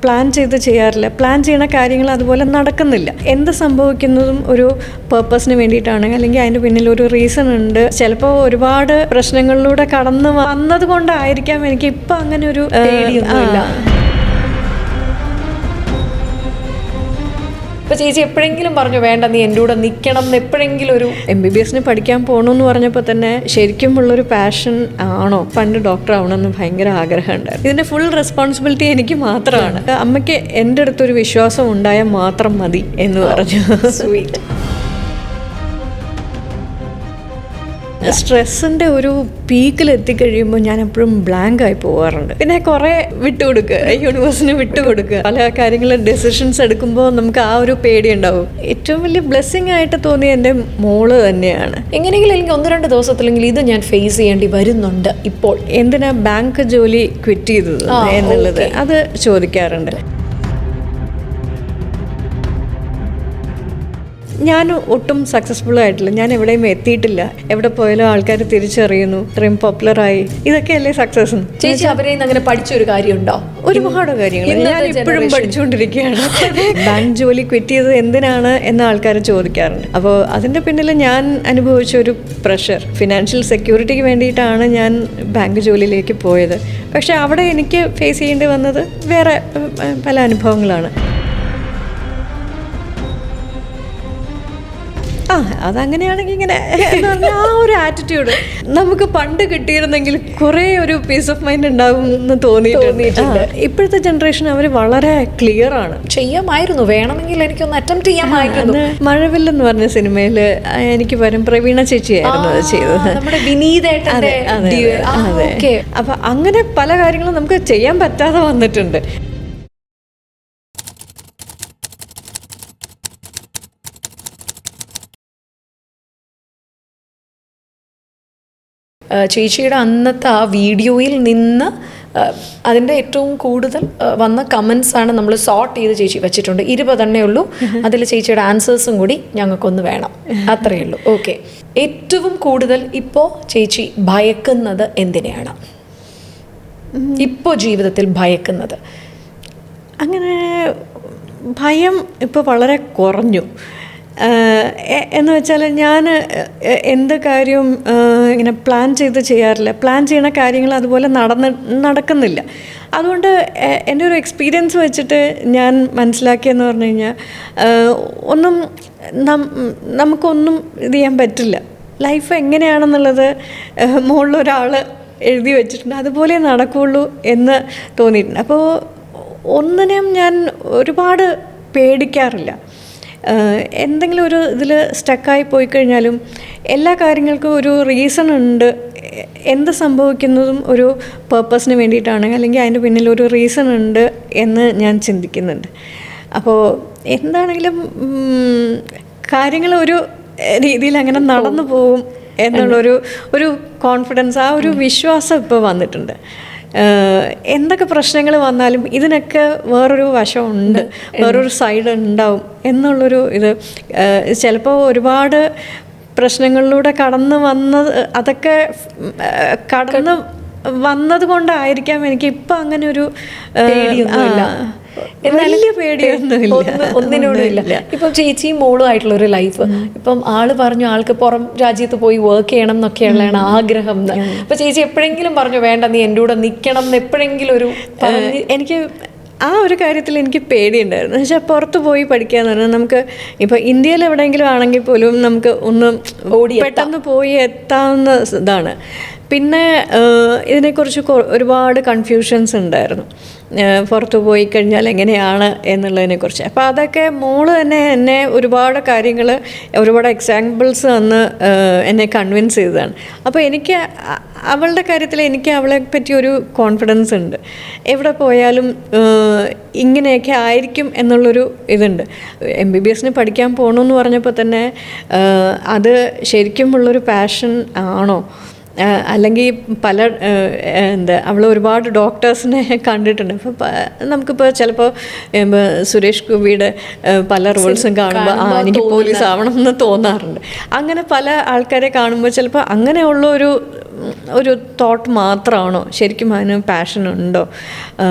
Plan ചെയ്ത് ചെയ്യാറില്ല. Plan ചെയ്യുന്ന കാര്യങ്ങൾ അതുപോലെ നടക്കുന്നില്ല. എന്ത് സംഭവിക്കുന്നതും ഒരു പേർപ്പസിന് വേണ്ടിയിട്ടാണ്, അല്ലെങ്കിൽ അതിൻ്റെ പിന്നിൽ ഒരു റീസൺ ഉണ്ട്. ചിലപ്പോൾ ഒരുപാട് പ്രശ്നങ്ങളിലൂടെ കടന്നു വന്നത് കൊണ്ടായിരിക്കാം എനിക്ക് ഇപ്പം അങ്ങനെ ഒരു പേടിയൊന്നുമില്ല. ഇപ്പോൾ ചേച്ചി എപ്പോഴെങ്കിലും പറഞ്ഞു വേണ്ട നീ എൻ്റെ കൂടെ നിൽക്കണം എന്ന് എപ്പോഴെങ്കിലും ഒരു MBBS പഠിക്കാൻ പോകണമെന്ന് പറഞ്ഞപ്പോൾ തന്നെ ശരിക്കും ഉള്ളൊരു പാഷൻ ആണോ? പണ്ട് ഡോക്ടർ ആവണമെന്ന് ഭയങ്കര ആഗ്രഹം ഉണ്ടായിരുന്നു. ഇതിൻ്റെ ഫുൾ റെസ്പോൺസിബിലിറ്റി എനിക്ക് മാത്രമാണ്. അമ്മയ്ക്ക് എൻ്റെ അടുത്തൊരു വിശ്വാസം ഉണ്ടായാൽ മാത്രം മതി എന്ന് പറഞ്ഞു. സ്വീറ്റ്. സ്ട്രെസ്സിൻ്റെ ഒരു പീക്കിൽ എത്തിക്കഴിയുമ്പോൾ ഞാൻ എപ്പോഴും ബ്ലാങ്ക് ആയി പോകാറുണ്ട്. പിന്നെ കുറേ വിട്ടുകൊടുക്കുക, യൂണിവേഴ്സിന് വിട്ടുകൊടുക്കുക. പല കാര്യങ്ങൾ ഡെസിഷൻസ് എടുക്കുമ്പോൾ നമുക്ക് ആ ഒരു പേടി ഉണ്ടാവും. ഏറ്റവും വലിയ ബ്ലെസ്സിങ് ആയിട്ട് തോന്നിയ എൻ്റെ മോള് തന്നെയാണ്. എങ്ങനെയെങ്കിലും അല്ലെങ്കിൽ 1-2 ദിവസത്തിലെങ്കിൽ ഇത് ഞാൻ ഫേസ് ചെയ്യേണ്ടി വരുന്നുണ്ട് ഇപ്പോൾ. എന്തിനാ ബാങ്ക് ജോലി ക്വിറ്റ് ചെയ്തത് എന്നുള്ളത് അത് ചോദിക്കാറുണ്ട്. ഞാൻ ഒട്ടും സക്സസ്ഫുൾ ആയിട്ടില്ല. ഞാൻ എവിടെയും എത്തിയിട്ടില്ല. എവിടെ പോയാലും ആൾക്കാർ തിരിച്ചറിയുന്നു, ഇത്രയും പോപ്പുലറായി. ഇതൊക്കെയല്ലേ സക്സസ്? ചേച്ചി അവരെ അങ്ങനെ പഠിച്ചൊരു കാര്യമുണ്ടോ? ഒരുപാട് കാര്യങ്ങൾ ഞാൻ ഇപ്പോഴും പഠിച്ചുകൊണ്ടിരിക്കുകയാണ്. ബാങ്ക് ജോലി ക്വിറ്റ് ചെയ്തത് എന്തിനാണ് എന്ന് ആൾക്കാർ ചോദിക്കാറുണ്ട്. അപ്പോൾ അതിൻ്റെ പിന്നിൽ ഞാൻ അനുഭവിച്ച ഒരു പ്രഷർ, ഫിനാൻഷ്യൽ സെക്യൂരിറ്റിക്ക് വേണ്ടിയിട്ടാണ് ഞാൻ ബാങ്ക് ജോലിയിലേക്ക് പോയത്. പക്ഷേ അവിടെ എനിക്ക് ഫേസ് ചെയ്യേണ്ടി വന്നത് വേറെ പല അനുഭവങ്ങളാണ്. അതങ്ങനെയാണെങ്കിൽ ഇങ്ങനെ എന്ന് പറഞ്ഞാൽ ആ ഒരു ആറ്റിറ്റ്യൂഡ് നമുക്ക് പണ്ട് കിട്ടിയിരുന്നെങ്കിൽ കുറേ ഒരു പീസ് ഓഫ് മൈൻഡ് ഉണ്ടാകും എന്ന് തോന്നിയിട്ടുണ്ട്. ഇപ്പോഴത്തെ ജനറേഷൻ അവർ വളരെ ക്ലിയർ ആണ്. ചെയ്യാമായിരുന്നു, വേണമെങ്കിൽ എനിക്കൊന്ന് അറ്റംപ്റ്റ് ചെയ്യാമായിരുന്നു. മഴവില്ലെന്ന് പറഞ്ഞ സിനിമയിൽ എനിക്ക് വരും പ്രവീണ ചേച്ചിയായിരുന്നു അത് ചെയ്തത്. നമ്മുടെ വിനീതേട്ടൻ്റെ. അതെ. അപ്പൊ അങ്ങനെ പല കാര്യങ്ങളും നമുക്ക് ചെയ്യാൻ പറ്റാതെ വന്നിട്ടുണ്ട്. ചേച്ചിയുടെ അന്നത്തെ ആ വീഡിയോയിൽ നിന്ന് അതിൻ്റെ ഏറ്റവും കൂടുതൽ വന്ന കമൻസാണ് നമ്മൾ സോർട്ട് ചെയ്ത് ചേച്ചി വെച്ചിട്ടുണ്ട്. 20 ഉള്ളൂ. അതിൽ ചേച്ചിയുടെ ആൻസേഴ്സും കൂടി ഞങ്ങൾക്കൊന്ന് വേണം. അത്രയേ ഉള്ളൂ. ഓക്കെ. ഏറ്റവും കൂടുതൽ ഇപ്പോൾ ചേച്ചി ഭയക്കുന്നത് എന്തിനെയാണ്? ഇപ്പോൾ ജീവിതത്തിൽ ഭയക്കുന്നത്? അങ്ങനെ ഭയം ഇപ്പോൾ വളരെ കുറഞ്ഞു. എന്ന് വെച്ചാൽ ഞാൻ എന്ത് കാര്യവും ഇങ്ങനെ പ്ലാൻ ചെയ്ത് ചെയ്യാറില്ല. പ്ലാൻ ചെയ്യുന്ന കാര്യങ്ങൾ അതുപോലെ നടക്കുന്നില്ല. അതുകൊണ്ട് എൻ്റെ ഒരു എക്സ്പീരിയൻസ് വെച്ചിട്ട് ഞാൻ മനസ്സിലാക്കിയെന്ന് പറഞ്ഞു കഴിഞ്ഞാൽ ഒന്നും നമുക്കൊന്നും ഇത് ചെയ്യാൻ പറ്റില്ല. ലൈഫ് എങ്ങനെയാണെന്നുള്ളത് മുകളിലൊരാൾ എഴുതി വെച്ചിട്ടുണ്ട്, അതുപോലെ നടക്കുകയുള്ളൂ എന്ന് തോന്നിയിട്ടുണ്ട്. അപ്പോൾ ഒന്നിനെയും ഞാൻ ഒരുപാട് പേടിക്കാറില്ല. എന്തെങ്കിലും ഒരു ഇതിൽ സ്റ്റക്കായി പോയി കഴിഞ്ഞാലും എല്ലാ കാര്യങ്ങൾക്കും ഒരു റീസൺ ഉണ്ട്. എന്ത് സംഭവിക്കുന്നതും ഒരു പേർപ്പസിന് വേണ്ടിയിട്ടാണ്, അല്ലെങ്കിൽ അതിൻ്റെ പിന്നിൽ ഒരു റീസൺ ഉണ്ട് എന്ന് ഞാൻ ചിന്തിക്കുന്നുണ്ട്. അപ്പോൾ എന്താണെങ്കിലും കാര്യങ്ങൾ ഒരു രീതിയിൽ അങ്ങനെ നടന്നു പോകും എന്നുള്ളൊരു കോൺഫിഡൻസ്, ആ ഒരു വിശ്വാസം ഇപ്പോൾ വന്നിട്ടുണ്ട്. എന്തൊക്കെ പ്രശ്നങ്ങൾ വന്നാലും ഇതിനൊക്കെ വേറൊരു വശമുണ്ട്, വേറൊരു സൈഡ് ഉണ്ടാവും എന്നുള്ളൊരു ഇത്. ചിലപ്പോൾ ഒരുപാട് പ്രശ്നങ്ങളിലൂടെ അതൊക്കെ കടന്നു വന്നത് കൊണ്ടായിരിക്കാം എനിക്ക് ഇപ്പം അങ്ങനെ ഒരു വലിയ പേടിയൊന്നുമില്ല, ഒന്നിനോടുമില്ല. ഇപ്പം ചേച്ചിയും മോളും ആയിട്ടുള്ള ഒരു ലൈഫ്. ഇപ്പം ആള് പറഞ്ഞു ആൾക്ക് പുറം രാജ്യത്ത് പോയി വർക്ക് ചെയ്യണം എന്നൊക്കെയുള്ളതാണ് ആഗ്രഹം. അപ്പൊ ചേച്ചി എപ്പോഴെങ്കിലും പറഞ്ഞു വേണ്ട നീ എൻ്റെ കൂടെ നിൽക്കണം എന്ന് എപ്പോഴെങ്കിലും ഒരു എനിക്ക് ആ ഒരു കാര്യത്തിൽ എനിക്ക് പേടിയുണ്ടായിരുന്നു. എന്ന് വെച്ചാൽ പുറത്ത് പോയി പഠിക്കുക എന്ന് പറഞ്ഞാൽ നമുക്ക് ഇപ്പോൾ ഇന്ത്യയിൽ എവിടെയെങ്കിലും ആണെങ്കിൽ പോലും നമുക്ക് ഒന്ന് പെട്ടെന്ന് പോയി എത്താവുന്ന ഇതാണ്. പിന്നെ ഇതിനെക്കുറിച്ച് ഒരുപാട് കൺഫ്യൂഷൻസ് ഉണ്ടായിരുന്നു, പുറത്ത് പോയി കഴിഞ്ഞാൽ എങ്ങനെയാണ് എന്നുള്ളതിനെക്കുറിച്ച്. അപ്പോൾ അതൊക്കെ മോള് തന്നെ എന്നെ ഒരുപാട് കാര്യങ്ങൾ, ഒരുപാട് എക്സാമ്പിൾസ് തന്ന് എന്നെ കൺവിൻസ് ചെയ്തതാണ്. അപ്പോൾ എനിക്ക് അവളുടെ കാര്യത്തിൽ എനിക്ക് അവളെ പറ്റി ഒരു കോൺഫിഡൻസ് ഉണ്ട്. എവിടെ പോയാലും ഇങ്ങനെയൊക്കെ ആയിരിക്കും എന്നുള്ളൊരു ഇതുണ്ട്. MBBS പഠിക്കാൻ പോകണമെന്ന് പറഞ്ഞപ്പോൾ തന്നെ അത് ശരിക്കും ഉള്ളൊരു പാഷൻ ആണോ? അല്ലെങ്കിൽ പല അവൾ ഒരുപാട് ഡോക്ടേഴ്സിനെ കണ്ടിട്ടുണ്ട്. അപ്പോൾ നമുക്കിപ്പോൾ ചിലപ്പോൾ സുരേഷ് ഗോപിയുടെ പല റോൾസും കാണുമ്പോൾ എനിക്ക് പോലീസ് ആവണം എന്ന് തോന്നാറുണ്ട്. അങ്ങനെ പല ആൾക്കാരെ കാണുമ്പോൾ ചിലപ്പോൾ അങ്ങനെയുള്ള ഒരു തോട്ട് മാത്രമാണോ, ശരിക്കും അതിന് പാഷൻ ഉണ്ടോ,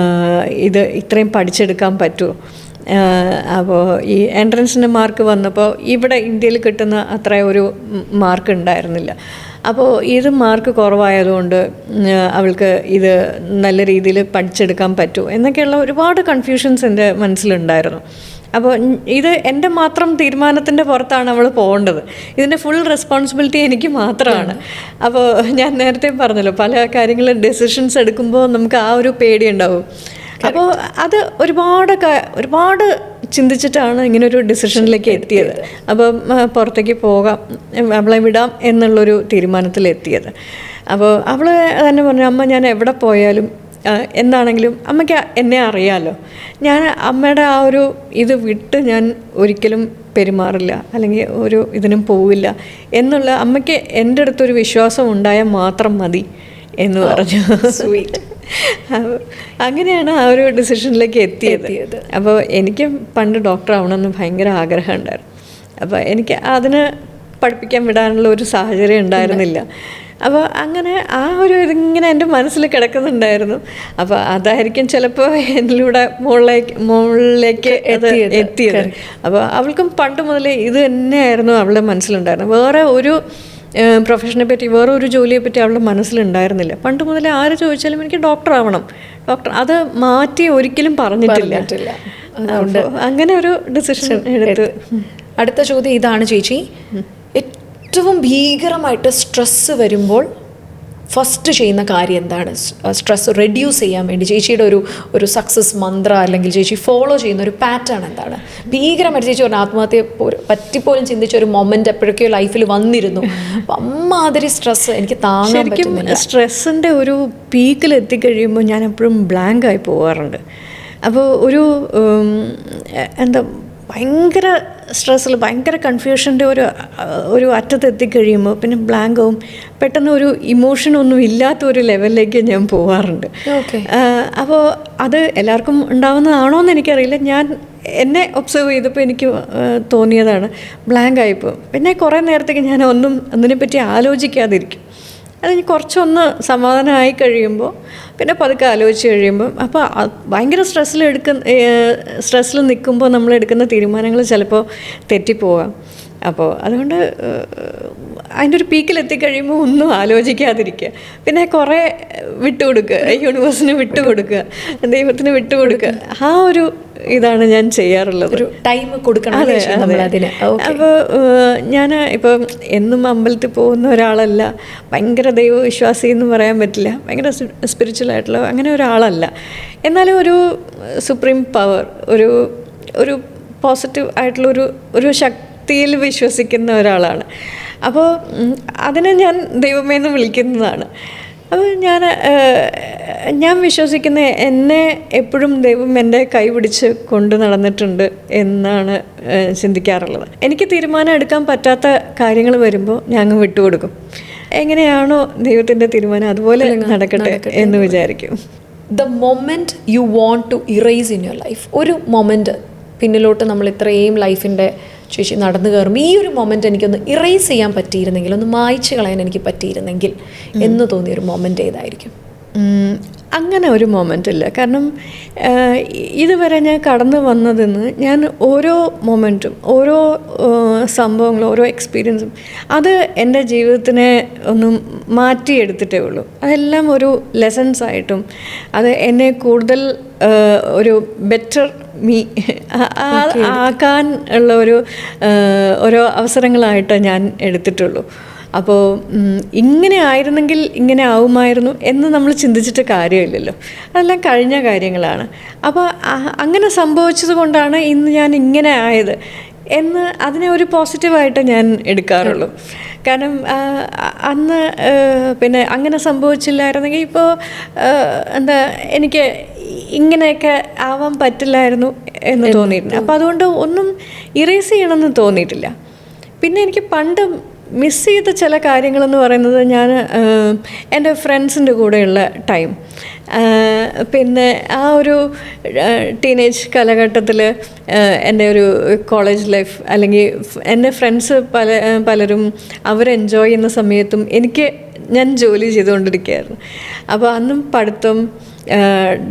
ഇത് ഇത്രയും പഠിച്ചെടുക്കാൻ പറ്റുമോ? അപ്പോൾ ഈ എൻട്രൻസിൻ്റെ മാർക്ക് വന്നപ്പോൾ ഇവിടെ ഇന്ത്യയിൽ കിട്ടുന്ന അത്ര ഒരു മാർക്ക് ഉണ്ടായിരുന്നില്ല. അപ്പോൾ ഇത് മാർക്ക് കുറവായതുകൊണ്ട് അവൾക്ക് ഇത് നല്ല രീതിയിൽ പഠിച്ചെടുക്കാൻ പറ്റുമോ എന്നൊക്കെയുള്ള ഒരുപാട് കൺഫ്യൂഷൻസ് എൻ്റെ മനസ്സിലുണ്ടായിരുന്നു. അപ്പോൾ ഇത് എൻ്റെ മാത്രം തീരുമാനത്തിൻ്റെ പുറത്താണ് അവൾ പോകേണ്ടത്. ഇതിൻ്റെ ഫുൾ റെസ്പോൺസിബിലിറ്റി എനിക്ക് മാത്രമാണ്. അപ്പോൾ ഞാൻ നേരത്തെ പറഞ്ഞല്ലോ, പല കാര്യങ്ങളും ഡെസിഷൻസ് എടുക്കുമ്പോൾ നമുക്ക് ആ ഒരു പേടി ഉണ്ടാവും. അപ്പോൾ അത് ഒരുപാട് ചിന്തിച്ചിട്ടാണ് ഇങ്ങനൊരു ഡിസിഷനിലേക്ക് എത്തിയത്. അപ്പം പുറത്തേക്ക് പോകാം, അവളെ വിടാം എന്നുള്ളൊരു തീരുമാനത്തിലെത്തിയത്. അപ്പോൾ അവൾ തന്നെ പറഞ്ഞു, അമ്മ ഞാൻ എവിടെ പോയാലും എന്താണെങ്കിലും അമ്മയ്ക്ക് എന്നെ അറിയാമല്ലോ, ഞാൻ അമ്മയുടെ ആ ഒരു ഇത് വിട്ട് ഞാൻ ഒരിക്കലും പെരുമാറില്ല, അല്ലെങ്കിൽ ഒരു ഇതിനും പോവില്ല എന്നുള്ള അമ്മയ്ക്ക് എൻ്റെ അടുത്തൊരു വിശ്വാസം ഉണ്ടായാൽ മാത്രം മതി എന്ന് പറഞ്ഞു. സ്വീറ്റ്. അങ്ങനെയാണ് ആ ഒരു ഡിസിഷനിലേക്ക് എത്തിയത്. അപ്പോൾ എനിക്ക് പണ്ട് ഡോക്ടർ ആവണമെന്ന് ഭയങ്കര ആഗ്രഹം ഉണ്ടായിരുന്നു. അപ്പോൾ എനിക്ക് അതിന് പഠിപ്പിക്കാൻ വിടാനുള്ള ഒരു സാഹചര്യം ഉണ്ടായിരുന്നില്ല. അപ്പോൾ അങ്ങനെ ആ ഒരു ഇതിങ്ങനെ എൻ്റെ മനസ്സിൽ കിടക്കുന്നുണ്ടായിരുന്നു. അപ്പോൾ അതായിരിക്കും ചിലപ്പോൾ എന്നിലൂടെ മുകളിലേക്ക് എത്തിയത്. അപ്പോൾ അവൾക്കും പണ്ട് മുതലേ ഇത് തന്നെയായിരുന്നു അവളുടെ മനസ്സിലുണ്ടായിരുന്നത്. വേറെ ഒരു പ്രൊഫഷനെ പറ്റി, വേറെ ഒരു ജോലിയെ പറ്റി അവളുടെ മനസ്സിലുണ്ടായിരുന്നില്ല. പണ്ട് മുതലേ ആര് ചോദിച്ചാലും എനിക്ക് ഡോക്ടർ ആവണം, അത് മാറ്റി ഒരിക്കലും പറഞ്ഞിട്ടില്ല. അതുകൊണ്ട് അങ്ങനെ ഒരു ഡിസിഷൻ എടുത്ത്. അടുത്ത ചോദ്യം ഇതാണ് ചേച്ചി, ഏറ്റവും ഭീകരമായിട്ട് സ്ട്രെസ്സ് വരുമ്പോൾ ഫസ്റ്റ് ചെയ്യുന്ന കാര്യം എന്താണ്? സ്ട്രെസ് റെഡ്യൂസ് ചെയ്യാൻ വേണ്ടി ചേച്ചിയുടെ ഒരു സക്സസ് മന്ത്ര, അല്ലെങ്കിൽ ചേച്ചി ഫോളോ ചെയ്യുന്ന ഒരു പാറ്റേൺ എന്താണ്? ഭീകരമായിട്ട് ചേച്ചി പറഞ്ഞ ആത്മഹത്യ പറ്റിപ്പോലും ചിന്തിച്ച ഒരു മൊമെന്റ് എപ്പോഴൊക്കെയോ ലൈഫിൽ വന്നിരുന്നു, അമ്മാതിരി സ്ട്രെസ് എനിക്ക് താങ്ങാൻ പറ്റുന്നില്ല. സ്ട്രെസ്സിൻ്റെ ഒരു പീക്കിൽ എത്തിക്കഴിയുമ്പോൾ ഞാൻ എപ്പോഴും ബ്ലാങ്ക് ആയി പോകാറുണ്ട്. അപ്പോൾ ഭയങ്കര സ്ട്രെസ്സിൽ, ഭയങ്കര കൺഫ്യൂഷൻ്റെ ഒരു അറ്റത്തെത്തിക്കഴിയുമ്പോൾ പിന്നെ ബ്ലാങ്കാവും, പെട്ടെന്ന് ഒരു ഇമോഷനൊന്നും ഇല്ലാത്ത ഒരു ലെവലിലേക്ക് ഞാൻ പോകാറുണ്ട്. അപ്പോൾ അത് എല്ലാവർക്കും ഉണ്ടാവുന്നതാണോ എന്ന് എനിക്കറിയില്ല. ഞാൻ എന്നെ ഒബ്സർവ് ചെയ്തപ്പോൾ എനിക്ക് തോന്നിയതാണ്, ബ്ലാങ്ക് ആയിപ്പോൾ. പിന്നെ കുറേ നേരത്തേക്ക് ഞാൻ അതിനെപ്പറ്റി ആലോചിക്കാതിരിക്കും. അത് കുറച്ചൊന്ന് സമാധാനമായി കഴിയുമ്പോൾ പിന്നെ പതുക്കെ ആലോചിച്ച് കഴിയുമ്പോൾ, അപ്പോൾ ഭയങ്കര സ്ട്രെസ്സിൽ നിൽക്കുമ്പോൾ നമ്മൾ എടുക്കുന്ന തീരുമാനങ്ങൾ ചിലപ്പോൾ തെറ്റിപ്പോവാം. അപ്പോൾ അതുകൊണ്ട് അതിൻ്റെ ഒരു പീക്കിലെത്തിക്കഴിയുമ്പോൾ ഒന്നും ആലോചിക്കാതിരിക്കുക, പിന്നെ കുറേ വിട്ടുകൊടുക്കുക, യൂണിവേഴ്സിന് വിട്ടുകൊടുക്കുക, ദൈവത്തിന് വിട്ടുകൊടുക്കുക. ആ ഒരു ഇതാണ് ഞാൻ ചെയ്യാറുള്ളത്. ഒരു ടൈം കൊടുക്കണം. അപ്പോൾ ഞാൻ ഇപ്പോൾ എന്നും അമ്പലത്തിൽ പോകുന്ന ഒരാളല്ല, ഭയങ്കര ദൈവവിശ്വാസി എന്ന് പറയാൻ പറ്റില്ല, ഭയങ്കര സ്പിരിച്വൽ ആയിട്ടുള്ള അങ്ങനെ ഒരാളല്ല. എന്നാലും ഒരു സുപ്രീം പവർ, ഒരു പോസിറ്റീവ് ആയിട്ടുള്ള ഒരു ശക്തിയിൽ വിശ്വസിക്കുന്ന ഒരാളാണ്. അപ്പോൾ അതിനെ ഞാൻ ദൈവമേ എന്ന് വിളിക്കുന്നതാണ്. അപ്പോൾ ഞാൻ വിശ്വസിക്കുന്ന എന്നെ എപ്പോഴും ദൈവം എൻ്റെ കൈ പിടിച്ച് കൊണ്ട് നടന്നിട്ടുണ്ട് എന്നാണ് ചിന്തിക്കാറുള്ളത്. എനിക്ക് തീരുമാനം എടുക്കാൻ പറ്റാത്ത കാര്യങ്ങൾ വരുമ്പോൾ ഞാൻ വിട്ടുകൊടുക്കും. എങ്ങനെയാണോ ദൈവത്തിൻ്റെ തീരുമാനം അതുപോലെ നടക്കട്ടെ എന്ന് വിചാരിക്കും. The moment you want to erase in your life, ഒരു മൊമെൻറ്റ് പിന്നിലോട്ട് നമ്മൾ ഇത്രയും ലൈഫിൻ്റെ ചേച്ചി നടന്നു കയറുമ്പോൾ ഈ ഒരു മൊമെൻ്റ് എനിക്കൊന്ന് ഇറേസ് ചെയ്യാൻ പറ്റിയിരുന്നെങ്കിൽ, ഒന്ന് മായ്ച്ചു കളയാൻ എനിക്ക് പറ്റിയിരുന്നെങ്കിൽ എന്ന് തോന്നിയൊരു മൊമെൻ്റ് ഏതായിരിക്കും? അങ്ങനെ ഒരു മൊമെൻ്റ് ഇല്ല. കാരണം ഇതുവരെ ഞാൻ കടന്നു വന്നതെന്ന് ഞാൻ ഓരോ മൊമെൻറ്റും, ഓരോ സംഭവങ്ങളും, ഓരോ എക്സ്പീരിയൻസും അത് എൻ്റെ ജീവിതത്തിനെ ഒന്നും മാറ്റിയെടുത്തിട്ടേ ഉള്ളൂ. അതെല്ലാം ഒരു ലെസൺസ് ആയിട്ടും അത് എന്നെ കൂടുതൽ ഒരു ബെറ്റർ ആക്കാൻ ഉള്ള ഓരോ അവസരങ്ങളായിട്ട് ഞാൻ എടുത്തിട്ടുള്ളൂ. അപ്പോൾ ഇങ്ങനെ ആയിരുന്നെങ്കിൽ ഇങ്ങനെ ആവുമായിരുന്നു എന്ന് നമ്മൾ ചിന്തിച്ചിട്ട് കാര്യമില്ലല്ലോ, അതെല്ലാം കഴിഞ്ഞ കാര്യങ്ങളാണ്. അപ്പോൾ അങ്ങനെ സംഭവിച്ചത് കൊണ്ടാണ് ഇന്ന് ഞാൻ ഇങ്ങനെ ആയത് എന്ന് അതിനെ ഒരു പോസിറ്റീവായിട്ട് ഞാൻ എടുക്കാറുള്ളൂ. കാരണം അന്ന് പിന്നെ അങ്ങനെ സംഭവിച്ചില്ലായിരുന്നെങ്കിൽ ഇപ്പോൾ എനിക്ക് ഇങ്ങനെയൊക്കെ ആവാൻ പറ്റില്ലായിരുന്നു എന്ന് തോന്നിയിട്ടുണ്ട്. അപ്പോൾ അതുകൊണ്ട് ഒന്നും ഇറേസ് ചെയ്യണമെന്ന് തോന്നിയിട്ടില്ല. പിന്നെ എനിക്ക് പണ്ട് മിസ് ചെയ്ത ചില കാര്യങ്ങളെന്ന് പറയുന്നത് ഞാൻ എൻ്റെ ഫ്രണ്ട്സിൻ്റെ കൂടെയുള്ള ടൈം, പിന്നെ ആ ഒരു ടീനേജ് കാലഘട്ടത്തിൽ എൻ്റെ ഒരു കോളേജ് ലൈഫ്, അല്ലെങ്കിൽ എൻ്റെ ഫ്രണ്ട്സ് പലരും അവർ എൻജോയ് ചെയ്യുന്ന സമയത്തും ഞാൻ ജോലി ചെയ്തുകൊണ്ടിരിക്കുകയായിരുന്നു. അപ്പോൾ അന്നും പഠിത്തം,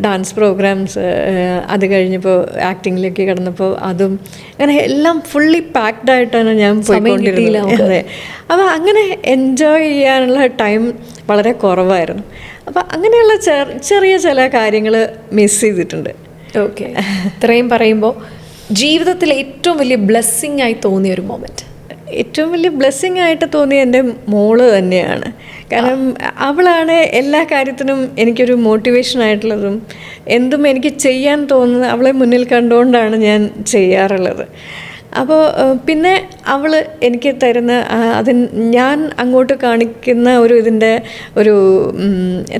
ഡാൻസ് പ്രോഗ്രാംസ്, അത് കഴിഞ്ഞപ്പോൾ ആക്ടിങ്ങിലേക്ക് കിടന്നപ്പോൾ അതും, അങ്ങനെ എല്ലാം ഫുള്ളി പാക്ഡ് ആയിട്ടാണ് ഞാൻ പോയിക്കൊണ്ടിരുന്നത്. അതെ, അപ്പോൾ അങ്ങനെ എൻജോയ് ചെയ്യാനുള്ള ടൈം വളരെ കുറവായിരുന്നു. അപ്പോൾ അങ്ങനെയുള്ള ചെറിയ ചില കാര്യങ്ങൾ മിസ് ചെയ്തിട്ടുണ്ട്. ഓക്കെ, ഇത്രയും പറയുമ്പോൾ ജീവിതത്തിൽ ഏറ്റവും വലിയ ബ്ലെസ്സിങ് ആയി തോന്നിയ ഒരു മൊമെൻറ്റ്? ഏറ്റവും വലിയ ബ്ലെസ്സിങ് ആയിട്ട് തോന്നിയ എൻ്റെ മോള് തന്നെയാണ്. കാരണം അവളാണ് എല്ലാ കാര്യത്തിനും എനിക്കൊരു മോട്ടിവേഷൻ ആയിട്ടുള്ളതും, എന്തും എനിക്ക് ചെയ്യാൻ തോന്നുന്നത് അവളെ മുന്നിൽ കണ്ടുകൊണ്ടാണ് ഞാൻ ചെയ്യാറുള്ളത്. അപ്പോൾ പിന്നെ അവൾ എനിക്ക് തരുന്ന ഞാൻ അങ്ങോട്ട് കാണിക്കുന്ന ഇതിൻ്റെ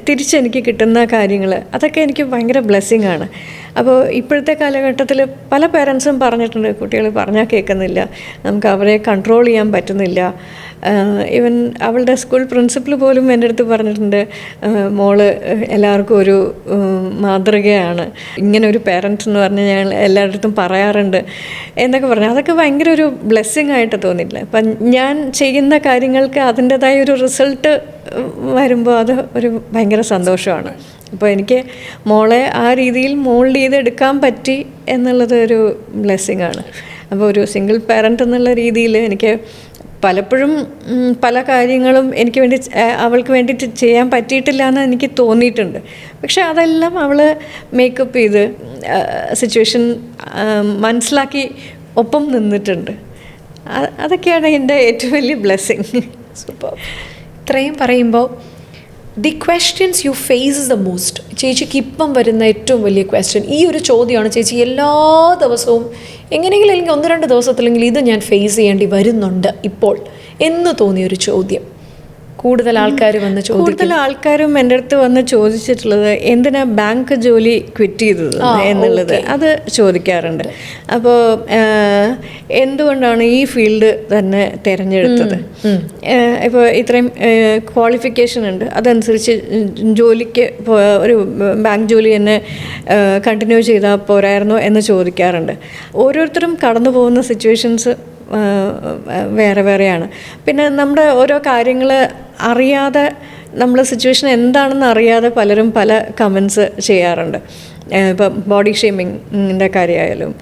തിരിച്ചെനിക്ക് കിട്ടുന്ന കാര്യങ്ങൾ, അതൊക്കെ എനിക്ക് ഭയങ്കര ബ്ലെസ്സിങ് ആണ്. അപ്പോൾ ഇപ്പോഴത്തെ കാലഘട്ടത്തിൽ പല പേരൻസും പറഞ്ഞിട്ടുണ്ട്, കുട്ടികൾ പറഞ്ഞാൽ കേൾക്കുന്നില്ല, നമുക്ക് അവരെ കൺട്രോൾ ചെയ്യാൻ പറ്റുന്നില്ല. ഈവൻ അവളുടെ സ്കൂൾ പ്രിൻസിപ്പൽ പോലും എൻ്റെ അടുത്ത് പറഞ്ഞിട്ടുണ്ട്, മോള് എല്ലാവർക്കും ഒരു മാതൃകയാണ്, ഇങ്ങനെ ഒരു പേരൻസ് എന്ന് പറഞ്ഞാൽ ഞങ്ങൾ എല്ലാവരുടെ അടുത്തും പറയാറുണ്ട് എന്നൊക്കെ പറഞ്ഞു. അതൊക്കെ ഭയങ്കര ഒരു ബ്ലെസ്സിങ് ആയിട്ട് തോന്നിയിട്ടില്ല. അപ്പം ഞാൻ ചെയ്യുന്ന കാര്യങ്ങൾക്ക് അതിൻ്റെതായ ഒരു റിസൾട്ട് വരുമ്പോൾ അത് ഒരു ഭയങ്കര സന്തോഷമാണ്. അപ്പോൾ എനിക്ക് മോളെ ആ രീതിയിൽ മോൾഡ് ചെയ്തെടുക്കാൻ പറ്റി എന്നുള്ളത് ഒരു ബ്ലെസ്സിങ് ആണ്. അപ്പോൾ ഒരു സിംഗിൾ പാരൻ്റ് എന്നുള്ള രീതിയിൽ എനിക്ക് പലപ്പോഴും പല കാര്യങ്ങളും അവൾക്ക് വേണ്ടിയിട്ട് ചെയ്യാൻ പറ്റിയിട്ടില്ല എന്ന് എനിക്ക് തോന്നിയിട്ടുണ്ട്. പക്ഷെ അതെല്ലാം അവൾ മേക്കപ്പ് ചെയ്ത് സിറ്റുവേഷൻ മനസ്സിലാക്കി ഒപ്പം നിന്നിട്ടുണ്ട്. അതൊക്കെയാണ് എൻ്റെ ഏറ്റവും വലിയ ബ്ലെസ്സിങ്. സൂപ്പർ. ഇത്രയും പറയുമ്പോൾ the questions you face the most, ചേച്ചിക്ക് ഇപ്പം വരുന്ന ഏറ്റവും വലിയ ക്വസ്റ്റ്യൻ, ഈ ഒരു ചോദ്യമാണ് ചേച്ചി എല്ലാ ദിവസവും എങ്ങനെയെങ്കിലും അല്ലെങ്കിൽ 1-2 ദിവസത്തിലെങ്കിൽ ഇത് ഞാൻ ഫേസ് ചെയ്യേണ്ടി വരുന്നുണ്ട് ഇപ്പോൾ എന്ന് തോന്നിയൊരു ചോദ്യം? കൂടുതൽ ആൾക്കാരും എൻ്റെ അടുത്ത് വന്ന് ചോദിച്ചിട്ടുള്ളത് എന്തിനാ ബാങ്ക് ജോലി ക്വിറ്റ് ചെയ്തത് എന്നുള്ളത്, അത് ചോദിക്കാറുണ്ട്. അപ്പോൾ എന്തുകൊണ്ടാണ് ഈ ഫീൽഡ് തന്നെ തിരഞ്ഞെടുത്തത്? ഇപ്പോൾ ഇത്രയും ക്വാളിഫിക്കേഷൻ ഉണ്ട്, അതനുസരിച്ച് ജോലിക്ക് ഒരു ബാങ്ക് ജോലി തന്നെ കണ്ടിന്യൂ ചെയ്താൽ പോരായിരുന്നോ എന്ന് ചോദിക്കാറുണ്ട്. ഓരോരുത്തരും കടന്നു പോകുന്ന സിറ്റുവേഷൻസ് വേറെ വേറെയാണ്. പിന്നെ നമ്മുടെ ഓരോ കാര്യങ്ങൾ അറിയാതെ, നമ്മുടെ സിറ്റുവേഷൻ എന്താണെന്ന് അറിയാതെ പലരും പല കമൻസ് ചെയ്യാറുണ്ട്. ഇപ്പം ബോഡി ഷേമിങ്ങിൻ്റെ കാര്യമായാലും,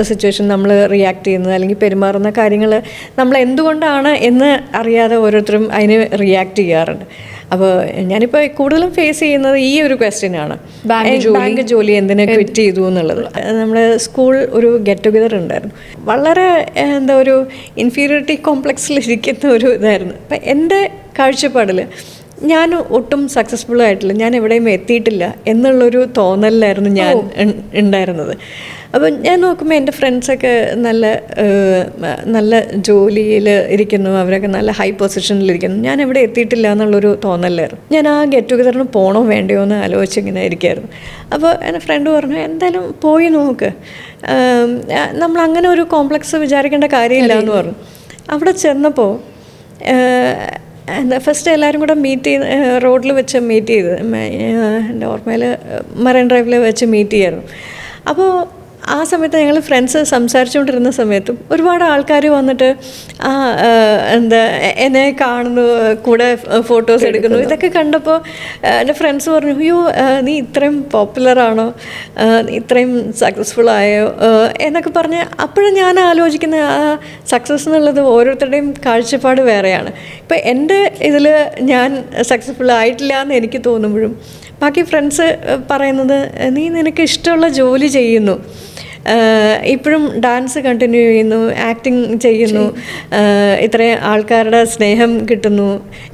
സിറ്റുവേഷൻ നമ്മൾ റിയാക്ട് ചെയ്യുന്നത് അല്ലെങ്കിൽ പെരുമാറുന്ന കാര്യങ്ങൾ നമ്മൾ എന്തുകൊണ്ടാണ് എന്ന് അറിയാതെ ഓരോരുത്തരും അതിന് റിയാക്ട് ചെയ്യാറുണ്ട്. അപ്പോൾ ഞാനിപ്പോൾ കൂടുതലും ഫേസ് ചെയ്യുന്നത് ഈ ഒരു ക്വസ്റ്റ്യനാണ്, ബാങ്ക് ജോലി എന്തിനാ ക്വിറ്റ് ചെയ്തു എന്നുള്ളത്. നമ്മുടെ സ്കൂൾ ഒരു ഗെറ്റ് ടുഗദർ ഉണ്ടായിരുന്നു, വളരെ ഒരു ഇൻഫീരിയോറിറ്റി കോംപ്ലക്സിലിരിക്കുന്ന ഒരു ഇതായിരുന്നു. അപ്പം എൻ്റെ കാഴ്ചപ്പാടിൽ ഞാൻ ഒട്ടും സക്സസ്ഫുൾ ആയിട്ടില്ല, ഞാൻ എവിടെയും എത്തിയിട്ടില്ല എന്നുള്ളൊരു തോന്നലിലായിരുന്നു ഞാൻ ഉണ്ടായിരുന്നത്. അപ്പം ഞാൻ നോക്കുമ്പോൾ എൻ്റെ ഫ്രണ്ട്സൊക്കെ നല്ല ജോലിയിൽ ഇരിക്കുന്നു, അവരൊക്കെ നല്ല ഹൈ പൊസിഷനിലിരിക്കുന്നു, ഞാൻ എവിടെ എത്തിയിട്ടില്ല എന്നുള്ളൊരു തോന്നലായിരുന്നു. ഞാൻ ആ ഗെറ്റ് ടുഗദറിന് പോകണോ വേണ്ടയോ എന്ന് ആലോചിച്ചിങ്ങനെ ഇരിക്കുകയായിരുന്നു. അപ്പോൾ എൻ്റെ ഫ്രണ്ട് പറഞ്ഞു, എന്തായാലും പോയി നോക്ക്, നമ്മളങ്ങനെ ഒരു കോംപ്ലക്സ് വിചാരിക്കേണ്ട കാര്യമില്ല എന്ന് പറഞ്ഞു. അവിടെ ചെന്നപ്പോൾ ഫസ്റ്റ് എല്ലാവരും കൂടെ റോഡിൽ വെച്ച് മീറ്റ് ചെയ്ത്, എൻ്റെ ഓർമ്മയിൽ മറൈൻ ഡ്രൈവിൽ വെച്ച് മീറ്റ് ചെയ്യായിരുന്നു. അപ്പോൾ ആ സമയത്ത് ഞങ്ങൾ ഫ്രണ്ട്സ് സംസാരിച്ചുകൊണ്ടിരുന്ന സമയത്തും ഒരുപാട് ആൾക്കാർ വന്നിട്ട് എന്നെ കാണുന്നു, കൂടെ ഫോട്ടോസ് എടുക്കുന്നു. ഇതൊക്കെ കണ്ടപ്പോൾ എൻ്റെ ഫ്രണ്ട്സ് പറഞ്ഞു, അയ്യോ നീ ഇത്രയും പോപ്പുലറാണോ, ഇത്രയും സക്സസ്ഫുൾ ആയോ എന്നൊക്കെ പറഞ്ഞ്. അപ്പോഴും ഞാൻ ആലോചിക്കുന്ന ആ സക്സസ് എന്നുള്ളത് ഓരോരുത്തരുടെയും കാഴ്ചപ്പാട് വേറെയാണ്. ഇപ്പം എൻ്റെ ഇതിൽ ഞാൻ സക്സസ്ഫുൾ ആയിട്ടില്ല എന്ന് എനിക്ക് തോന്നുമ്പോഴും ബാക്കി ഫ്രണ്ട്സ് പറയുന്നത്, നിനക്ക് ഇഷ്ടമുള്ള ജോലി ചെയ്യുന്നു, ഇപ്പോഴും ഡാൻസ് കണ്ടിന്യൂ ചെയ്യുന്നു, ആക്ടിങ് ചെയ്യുന്നു, ഇത്രയും ആൾക്കാരുടെ സ്നേഹം കിട്ടുന്നു,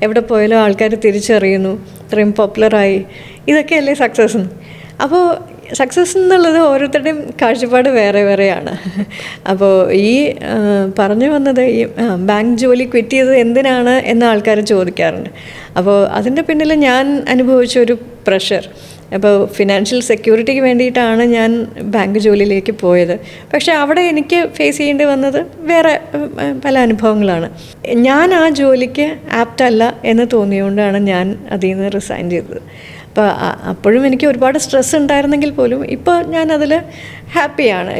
എവിടെ പോയാലും ആൾക്കാർ തിരിച്ചറിയുന്നു, ഇത്രയും പോപ്പുലറായി, ഇതൊക്കെയല്ലേ സക്സസ്. അപ്പോൾ സക്സസ് എന്നുള്ളത് ഓരോരുത്തരുടെയും കാഴ്ചപ്പാട് വേറെ വേറെയാണ്. അപ്പോൾ ഈ പറഞ്ഞു വന്നത്, ഈ ബാങ്ക് ജോലി ക്വിറ്റ് ചെയ്തത് എന്തിനാണ് എന്ന് ആൾക്കാർ ചോദിക്കാറുണ്ട്. അപ്പോൾ അതിൻ്റെ പിന്നിൽ ഞാൻ അനുഭവിച്ച ഒരു പ്രഷർ, അപ്പോൾ ഫിനാൻഷ്യൽ സെക്യൂരിറ്റിക്ക് വേണ്ടിയിട്ടാണ് ഞാൻ ബാങ്ക് ജോലിയിലേക്ക് പോയത്. പക്ഷേ അവിടെ എനിക്ക് ഫേസ് ചെയ്യേണ്ടി വന്നത് വേറെ പല അനുഭവങ്ങളാണ്. ഞാൻ ആ ജോലിക്ക് ആപ്റ്റല്ല എന്ന് തോന്നിയുകൊണ്ടാണ് ഞാൻ അതിൽ നിന്ന് റിസൈൻ ചെയ്തത്. അപ്പോൾ അപ്പോഴും എനിക്ക് ഒരുപാട് സ്ട്രെസ് ഉണ്ടായിരുന്നെങ്കിൽ പോലും ഇപ്പോൾ ഞാനതിൽ ഹാപ്പിയാണ്.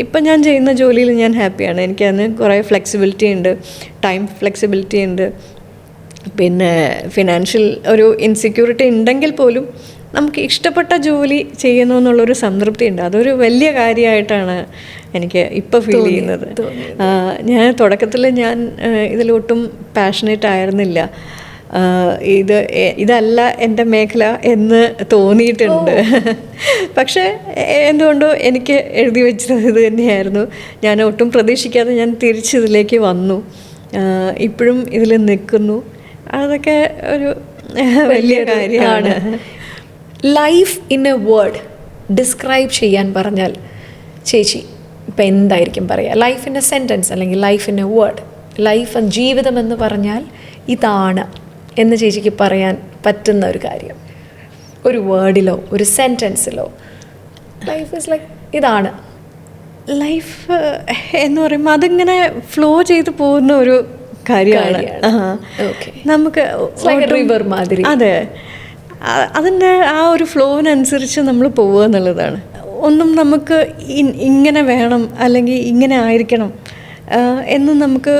ഇപ്പോൾ ഞാൻ ചെയ്യുന്ന ജോലിയിൽ ഞാൻ ഹാപ്പിയാണ്. എനിക്കതിന് കുറേ ഫ്ലെക്സിബിലിറ്റി ഉണ്ട്, ടൈം ഫ്ലെക്സിബിലിറ്റി ഉണ്ട്. പിന്നെ ഫിനാൻഷ്യൽ ഒരു ഇൻസെക്യൂരിറ്റി ഉണ്ടെങ്കിൽ പോലും നമുക്ക് ഇഷ്ടപ്പെട്ട ജോലി ചെയ്യുന്നു എന്നുള്ളൊരു സംതൃപ്തി ഉണ്ട്. അതൊരു വലിയ കാര്യമായിട്ടാണ് എനിക്ക് ഇപ്പോൾ ഫീൽ ചെയ്യുന്നത്. ഞാൻ തുടക്കത്തിൽ ഞാൻ ഇതിലൊട്ടും പാഷനേറ്റ് ആയിരുന്നില്ല. ഇതല്ല എൻ്റെ മേഖല എന്ന് തോന്നിയിട്ടുണ്ട്. പക്ഷേ എന്തുകൊണ്ടോ എനിക്ക് എഴുതി വെച്ചത് ഇത് തന്നെയായിരുന്നു. ഞാൻ ഒട്ടും പ്രതീക്ഷിക്കാതെ ഞാൻ തിരിച്ചിതിലേക്ക് വന്നു. ഇപ്പോഴും ഇതിൽ നിൽക്കുന്നു. അതൊക്കെ ഒരു വലിയ കാര്യമാണ്. Life in A word describe ചെയ്യാൻ പറഞ്ഞാൽ ചേച്ചി ഇപ്പം എന്തായിരിക്കും പറയുക? ലൈഫ് ഇൻ എ സെൻറ്റൻസ് അല്ലെങ്കിൽ life in A word, life ജീവിതം എന്ന് പറഞ്ഞാൽ ഇതാണ് എന്ന് ചേച്ചിക്ക് പറയാൻ പറ്റുന്ന ഒരു കാര്യം, ഒരു വേർഡിലോ ഒരു സെൻറ്റൻസിലോ? ലൈഫ് ഈസ് ലൈക്ക് ഇതാണ് ലൈഫ് എന്ന് പറയുമ്പോൾ അതിങ്ങനെ ഫ്ലോ ചെയ്ത് പോകുന്ന ഒരു കാര്യമാണ്. നമുക്ക് റിവർ മാതിരി. അതെ, അതിൻ്റെ ആ ഒരു ഫ്ലോവിനനുസരിച്ച് നമ്മൾ പോവുക എന്നുള്ളതാണ്. ഒന്നും നമുക്ക് ഇങ്ങനെ വേണം അല്ലെങ്കിൽ ഇങ്ങനെ ആയിരിക്കണം എന്ന് നമുക്ക്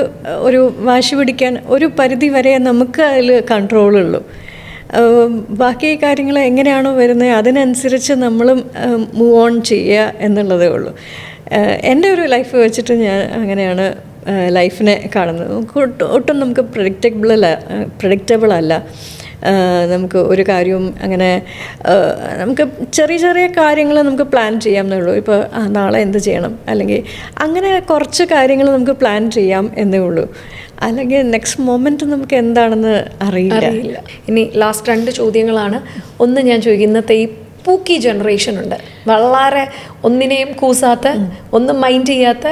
ഒരു വാശി പിടിക്കാൻ ഒരു പരിധി വരെ നമുക്ക് അതിൽ കൺട്രോളുള്ളൂ. ബാക്കി കാര്യങ്ങൾ എങ്ങനെയാണോ വരുന്നത് അതിനനുസരിച്ച് നമ്മളും മൂവ് ഓൺ ചെയ്യുക എന്നുള്ളതേ ഉള്ളൂ. എൻ്റെ ഒരു ലൈഫ് വെച്ചിട്ട് ഞാൻ അങ്ങനെയാണ് ലൈഫിനെ കാണുന്നത്. ഒട്ടും നമുക്ക് പ്രഡിക്റ്റബിൾ അല്ല. നമുക്ക് ഒരു കാര്യവും അങ്ങനെ നമുക്ക് ചെറിയ ചെറിയ കാര്യങ്ങൾ നമുക്ക് പ്ലാൻ ചെയ്യാമെന്നേ ഉള്ളൂ. ഇപ്പോൾ നാളെ എന്ത് ചെയ്യണം അല്ലെങ്കിൽ അങ്ങനെ കുറച്ച് കാര്യങ്ങൾ നമുക്ക് പ്ലാൻ ചെയ്യാം എന്നേ ഉള്ളൂ. അല്ലെങ്കിൽ നെക്സ്റ്റ് മൊമെൻറ്റ് നമുക്ക് എന്താണെന്ന് അറിയില്ല. ഇനി ലാസ്റ്റ് 2 ചോദ്യങ്ങളാണ്. ഒന്ന് ഞാൻ ചോദിക്കും, ഇന്നത്തെ ഈ പൂക്കി ജനറേഷൻ ഉണ്ട്, വളരെ ഒന്നിനെയും കൂസാത്ത, ഒന്നും മൈൻഡ് ചെയ്യാത്ത,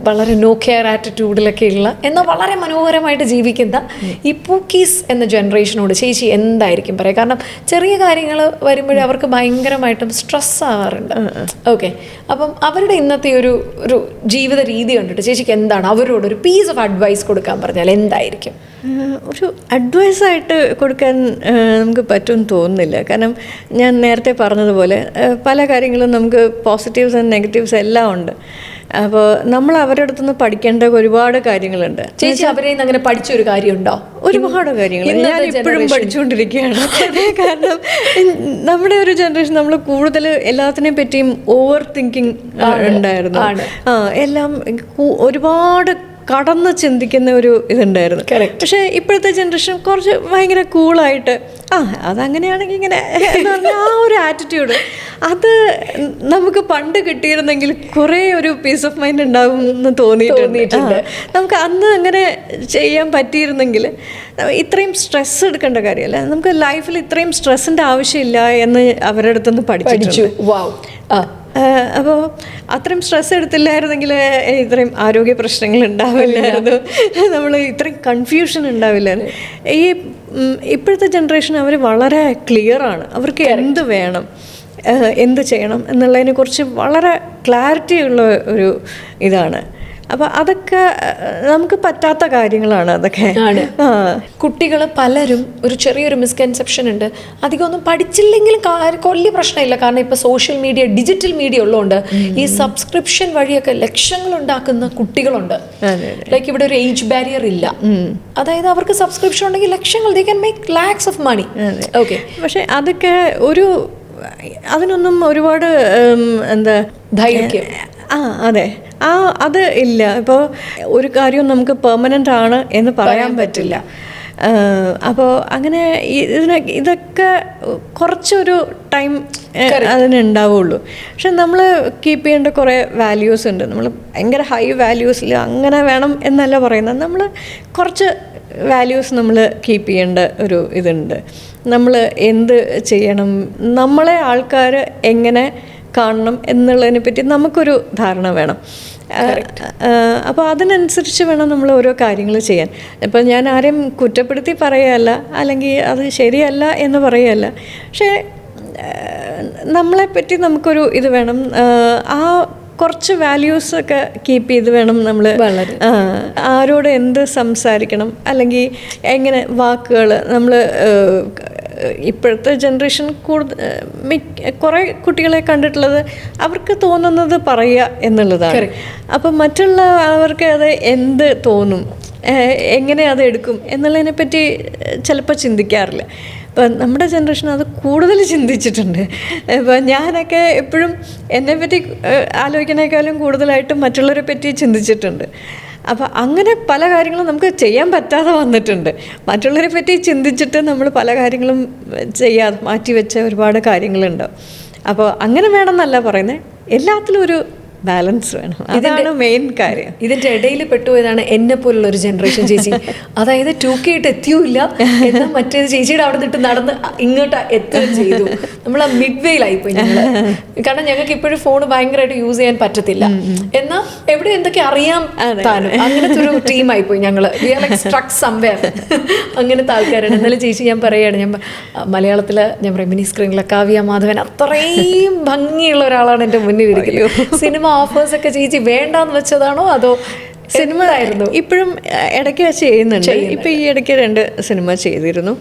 വളരെ നോ കെയർ ആറ്റിറ്റ്യൂഡിലൊക്കെ ഉള്ള എന്നാൽ വളരെ മനോഹരമായിട്ട് ജീവിക്കുന്ന ഈ പൂക്കീസ് എന്ന ജനറേഷനോട് ചേച്ചി എന്തായിരിക്കും പറയുക? കാരണം ചെറിയ കാര്യങ്ങൾ വരുമ്പോഴേ അവർക്ക് ഭയങ്കരമായിട്ടും സ്ട്രെസ് ആവാറുണ്ട്. ഓക്കെ, അപ്പം അവരുടെ ഇന്നത്തെ ഒരു ജീവിത രീതി കണ്ടിട്ട് ചേച്ചിക്ക് എന്താണ് അവരോടൊരു പീസ് ഓഫ് അഡ്വൈസ് കൊടുക്കാൻ പറഞ്ഞാൽ എന്തായിരിക്കും? ഒരു അഡ്വൈസായിട്ട് കൊടുക്കാൻ നമുക്ക് പറ്റുമെന്ന് തോന്നുന്നില്ല. കാരണം ഞാൻ നേരത്തെ പറഞ്ഞതുപോലെ പല കാര്യങ്ങളും നമുക്ക് പോസിറ്റീവ്സ് ആൻഡ് നെഗറ്റീവ്സ് എല്ലാം ഉണ്ട്. അപ്പോൾ നമ്മൾ അവരുടെ അടുത്തുനിന്ന് പഠിക്കേണ്ട ഒരുപാട് കാര്യങ്ങളുണ്ട്. ചേച്ചി അവരെ അങ്ങനെ പഠിച്ചൊരു കാര്യമുണ്ടോ? ഒരുപാട് കാര്യങ്ങൾ ഞാൻ ഇപ്പോഴും പഠിച്ചുകൊണ്ടിരിക്കുകയാണ്. കാരണം നമ്മുടെ ഒരു ജനറേഷൻ നമ്മൾ കൂടുതൽ എല്ലാത്തിനെ പറ്റിയും ഓവർ തിങ്കിങ് ഉണ്ടായിരുന്നു. എല്ലാം ഒരുപാട് കടന്ന് ചിന്തിക്കുന്ന ഒരു ഇതുണ്ടായിരുന്നു. പക്ഷേ ഇപ്പോഴത്തെ ജനറേഷൻ കുറച്ച് ഭയങ്കര കൂളായിട്ട് അതങ്ങനെയാണെങ്കിൽ ഇങ്ങനെ എന്ന് പറഞ്ഞാൽ ആ ഒരു ആറ്റിറ്റ്യൂഡ് അത് നമുക്ക് പണ്ട് കിട്ടിയിരുന്നെങ്കിൽ കുറേ ഒരു പീസ് ഓഫ് മൈൻഡ് ഉണ്ടാകും എന്ന് തോന്നിയിട്ടുണ്ട്. നമുക്ക് അന്ന് അങ്ങനെ ചെയ്യാൻ പറ്റിയിരുന്നെങ്കിൽ ഇത്രയും സ്ട്രെസ് എടുക്കേണ്ട കാര്യമല്ല. നമുക്ക് ലൈഫിൽ ഇത്രയും സ്ട്രെസ്സിൻ്റെ ആവശ്യമില്ല എന്ന് അവരുടെ അടുത്തുനിന്ന് പഠിച്ചു. അപ്പോൾ അത്രയും സ്ട്രെസ് എടുത്തില്ലായിരുന്നെങ്കിൽ ഇത്രയും ആരോഗ്യ പ്രശ്നങ്ങൾ ഉണ്ടാവില്ലായിരുന്നു, നമ്മൾ ഇത്രയും കൺഫ്യൂഷൻ ഉണ്ടാവില്ലായിരുന്നു. ഈ ഇപ്പോഴത്തെ ജനറേഷൻ അവർ വളരെ ക്ലിയറാണ്. അവർക്ക് എന്ത് വേണം, എന്ത് ചെയ്യണം എന്നുള്ളതിനെക്കുറിച്ച് വളരെ ക്ലാരിറ്റി ഉള്ള ഒരു ഇതാണ്. അപ്പോൾ അതൊക്കെ നമുക്ക് പറ്റാത്ത കാര്യങ്ങളാണ്. അതൊക്കെ കുട്ടികൾ പലരും ഒരു ചെറിയൊരു മിസ്കൺസെപ്ഷൻ ഉണ്ട്, അധികം ഒന്നും പഠിച്ചില്ലെങ്കിലും വലിയ പ്രശ്നമില്ല. കാരണം ഇപ്പോൾ സോഷ്യൽ മീഡിയ, ഡിജിറ്റൽ മീഡിയ ഉള്ളതുകൊണ്ട് ഈ സബ്സ്ക്രിപ്ഷൻ വഴിയൊക്കെ ലക്ഷങ്ങൾ ഉണ്ടാക്കുന്ന കുട്ടികളുണ്ട്. ലൈക്ക് ഇവിടെ ഒരു ഏജ് ബാരിയർ ഇല്ല. അതായത് അവർക്ക് സബ്സ്ക്രിപ്ഷൻ ഉണ്ടെങ്കിൽ ലക്ഷങ്ങൾ, they can make lakhs of money. Okay, പക്ഷെ അതൊക്കെ അതിനൊന്നും ഒരുപാട് എന്താ ധൈര്യം അതെ അത് ഇല്ല. ഇപ്പോൾ ഒരു കാര്യവും നമുക്ക് പെർമനൻ്റ് ആണ് എന്ന് പറയാൻ പറ്റില്ല. അപ്പോൾ അങ്ങനെ ഇതൊക്കെ കുറച്ചൊരു ടൈം അതിനുണ്ടാവുള്ളൂ. പക്ഷെ നമ്മൾ കീപ്പ് ചെയ്യേണ്ട കുറേ വാല്യൂസ് ഉണ്ട്. നമ്മൾ ഭയങ്കര ഹൈ വാല്യൂസിൽ അങ്ങനെ വേണം എന്നല്ല പറയുന്നത്. നമ്മൾ കുറച്ച് വാല്യൂസ് നമ്മൾ കീപ്പ് ചെയ്യേണ്ട ഒരു ഇതുണ്ട്. നമ്മൾ എന്ത് ചെയ്യണം, നമ്മളെ ആൾക്കാർ എങ്ങനെ കാണണം എന്നുള്ളതിനെ പറ്റി നമുക്കൊരു ധാരണ വേണം. അപ്പോൾ അതിനനുസരിച്ച് വേണം നമ്മൾ ഓരോ കാര്യങ്ങൾ ചെയ്യാൻ. ഇപ്പം ഞാൻ ആരെയും കുറ്റപ്പെടുത്തി പറയുകയല്ല, അല്ലെങ്കിൽ അത് ശരിയല്ല എന്ന് പറയുകയല്ല. പക്ഷേ നമ്മളെപ്പറ്റി നമുക്കൊരു ഇത് വേണം, ആ കുറച്ച് വാല്യൂസൊക്കെ കീപ്പ് ചെയ്ത് വേണം നമ്മൾ ആരോട് എന്ത് സംസാരിക്കണം, അല്ലെങ്കിൽ എങ്ങനെ വാക്കുകൾ നമ്മൾ ഇപ്പോഴത്തെ ജനറേഷൻ കുറേ കുട്ടികളെ കണ്ടിട്ടുള്ളത് അവർക്ക് തോന്നുന്നത് പറയുക എന്നുള്ളതാണ്. അപ്പം മറ്റുള്ളവർക്ക് അത് എന്ത് തോന്നും, എങ്ങനെ അത് എടുക്കും എന്നുള്ളതിനെപ്പറ്റി ചിലപ്പോൾ ചിന്തിക്കാറില്ല. ഇപ്പം നമ്മുടെ ജനറേഷൻ അത് കൂടുതൽ ചിന്തിച്ചിട്ടുണ്ട്. ഇപ്പം ഞാനൊക്കെ എപ്പോഴും എന്നെപ്പറ്റി ആലോചിക്കണേക്കാളും കൂടുതലായിട്ട് മറ്റുള്ളവരെ പറ്റി ചിന്തിച്ചിട്ടുണ്ട്. അപ്പോൾ അങ്ങനെ പല കാര്യങ്ങളും നമുക്ക് ചെയ്യാൻ പറ്റാതെ വന്നിട്ടുണ്ട്. മറ്റുള്ളവരെ പറ്റി ചിന്തിച്ചിട്ട് നമ്മൾ പല കാര്യങ്ങളും ചെയ്യാതെ മാറ്റിവെച്ച ഒരുപാട് കാര്യങ്ങളുണ്ടാവും. അപ്പോൾ അങ്ങനെ വേണമെന്നല്ല പറയുന്നത്, എല്ലാത്തിലും ഒരു ബാലൻസ് വേണം, അതാണ് മെയിൻ കാര്യം. ഇതിൻ്റെ ഇടയിൽ പെട്ടുപോയതാണ് എന്നെ പോലുള്ള ഒരു ജനറേഷൻ ചേച്ചി. അതായത് 2K എത്തിയൂല്ല, എന്നാൽ മറ്റേത് ചേച്ചിയുടെ അവിടെ നിന്നിട്ട് നടന്ന് ഇങ്ങോട്ട് എത്തുകയും ചെയ്തു. നമ്മൾ ആ മിഡ് വേയിലായിപ്പോയി ഞങ്ങൾ. കാരണം ഞങ്ങൾക്ക് ഇപ്പോഴും ഫോൺ ഭയങ്കരമായിട്ട് യൂസ് ചെയ്യാൻ പറ്റത്തില്ല, എന്നാൽ എവിടെ എന്തൊക്കെ അറിയാം താനും. അങ്ങനത്തെ ഒരു ടീമായിപ്പോയി ഞങ്ങൾ. We are like struck somewhere. അങ്ങനത്തെ ആൾക്കാരാണ്. എന്നാലും ചേച്ചി ഞാൻ പറയുകയാണ്, ഞാൻ മലയാളത്തിൽ ഞാൻ പറയും മിനി സ്ക്രീനിലെ കാവ്യ മാധവൻ അത്രയും ഭംഗിയുള്ള ഒരാളാണ് എൻ്റെ മുന്നിലിരിക്കുന്നത്. സിനിമ ഓഫേഴ്സ് ഒക്കെ ചേച്ചി വേണ്ടാന്ന് വെച്ചതാണോ അതോ സിനിമ ആയിരുന്നു? ഇപ്പോഴും ഇടയ്ക്ക് ചെയ്യുന്നുണ്ട്. ഇപ്പം ഈ ഇടയ്ക്ക് 2 സിനിമ ചെയ്തിരുന്നു.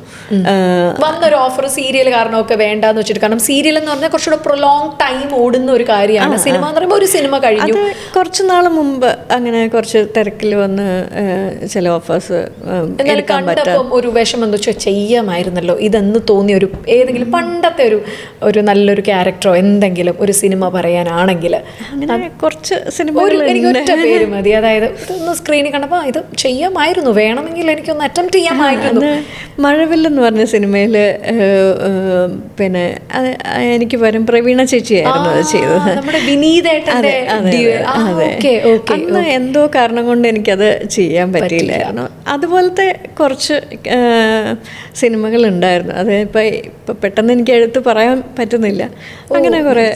വന്നൊരു ഓഫർ സീരിയൽ കാരണമൊക്കെ വേണ്ടാന്ന് വെച്ചിട്ട്. കാരണം സീരിയൽ എന്ന് പറഞ്ഞാൽ കുറച്ചുകൂടെ പ്രൊലോങ് ടൈം ഓടുന്ന ഒരു കാര്യമാണ്. സിനിമ എന്ന് പറയുമ്പോൾ ഒരു സിനിമ കഴിഞ്ഞു. കുറച്ച് നാൾ മുമ്പ് അങ്ങനെ കുറച്ച് തിരക്കിൽ വന്ന് ചില ഓഫേഴ്സ് കണ്ടപ്പം ഒരു വിഷമം എന്താ വെച്ചാൽ ചെയ്യാമായിരുന്നല്ലോ ഇതെന്ന് തോന്നിയ ഒരു ഏതെങ്കിലും പണ്ടത്തെ ഒരു നല്ലൊരു ക്യാരക്ടറോ എന്തെങ്കിലും ഒരു സിനിമ പറയാനാണെങ്കിൽ അങ്ങനെ കുറച്ച് സിനിമ എനിക്ക് ഒറ്റ പേര് മതി. അതായത് ഇതൊന്ന് സ്ക്രീനിൽ കണ്ടപ്പോൾ ഇത് ചെയ്യാമായിരുന്നു, വേണമെങ്കിൽ എനിക്കൊന്ന് അറ്റംപ്റ്റ് ചെയ്യാമായിരുന്നു. മഴവില്ലെന്ന് പറഞ്ഞ സിനിമയിൽ പിന്നെ എനിക്ക് വരും പ്രവീണ ചേച്ചിയായിരുന്നു അത് ചെയ്തത്. നമ്മുടെ വിനീതേട്ടൻ്റെ. അന്ന് എന്തോ കാരണം കൊണ്ട് എനിക്കത് ചെയ്യാൻ പറ്റിയില്ലായിരുന്നു. അതുപോലത്തെ കുറച്ച് സിനിമകൾ ഉണ്ടായിരുന്നു. അത് ഇപ്പം പെട്ടെന്ന് എനിക്ക് എടുത്ത് പറയാൻ പറ്റുന്നില്ല. അങ്ങനെ കുറേ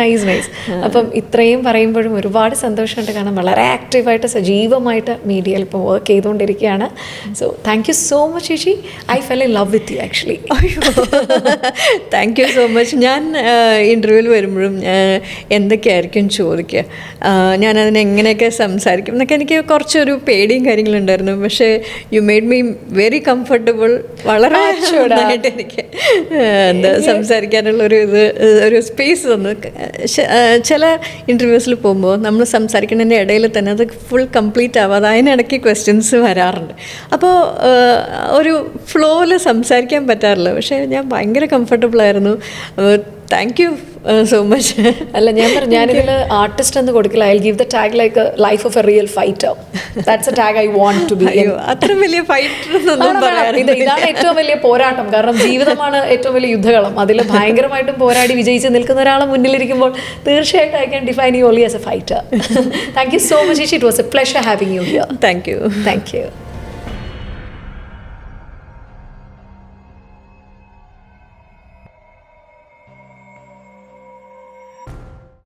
നൈസ്. അപ്പം ഇത്രയും പറയുമ്പോഴും ഒരുപാട് സന്തോഷമുണ്ട്. കാരണം വളരെ ആക്റ്റീവായിട്ട് സജീവമായിട്ട് മീഡിയയിൽ ഇപ്പോൾ വർക്ക് ചെയ്തുകൊണ്ടിരിക്കുകയാണ്. So thank you so much ചേച്ചി. I fell in love with you actually. Thank you so much. ഞാൻ ഇൻ്റർവ്യൂവിൽ വരുമ്പോഴും എന്തൊക്കെയായിരിക്കും ചോദിക്കുക, ഞാനതിന് എങ്ങനെയൊക്കെ സംസാരിക്കും എന്നൊക്കെ എനിക്ക് കുറച്ചൊരു പേടിയും കാര്യങ്ങളുണ്ടായിരുന്നു. പക്ഷേ you made me very comfortable. വളരെ ചൂടായിട്ട് എനിക്ക് എന്താ സംസാരിക്കാനുള്ളൊരു ഒരു സ്പേസ് തന്നു. ചില ഇൻ്റർവ്യൂസിൽ പോകുമ്പോൾ നമ്മൾ സംസാരിക്കുന്നതിൻ്റെ ഇടയിൽ തന്നെ അത് ഫുൾ കംപ്ലീറ്റ് ആവാതെ അതിനിടയ്ക്ക് ക്വസ്റ്റ്യൻസ് വരാറുണ്ട്. അപ്പോൾ ഒരു ഫ്ലോയിൽ സംസാരിക്കാൻ പറ്റാറില്ല. പക്ഷേ ഞാൻ ഭയങ്കര കംഫർട്ടബിളായിരുന്നു. Thank you so much. അല്ല ഞാൻ പറഞ്ഞു, ഞാനിതിൽ ആർട്ടിസ്റ്റ് എന്ന് കൊടുക്കില്ല. I give the tag like life of a real fighter. That's a tag I want to be. അത്ര വലിയ ഫൈറ്റർ ഇതാണ് ഏറ്റവും വലിയ പോരാട്ടം. കാരണം ജീവിതമാണ് ഏറ്റവും വലിയ യുദ്ധകളം. അതിൽ ഭയങ്കരമായിട്ടും പോരാടി വിജയിച്ച് നിൽക്കുന്ന ഒരാളെ മുന്നിലിരിക്കുമ്പോൾ തീർച്ചയായിട്ടും I can define you only as a fighter. Thank you so much ചേച്ചി. It was a pleasure having you here. Thank you. Thank U.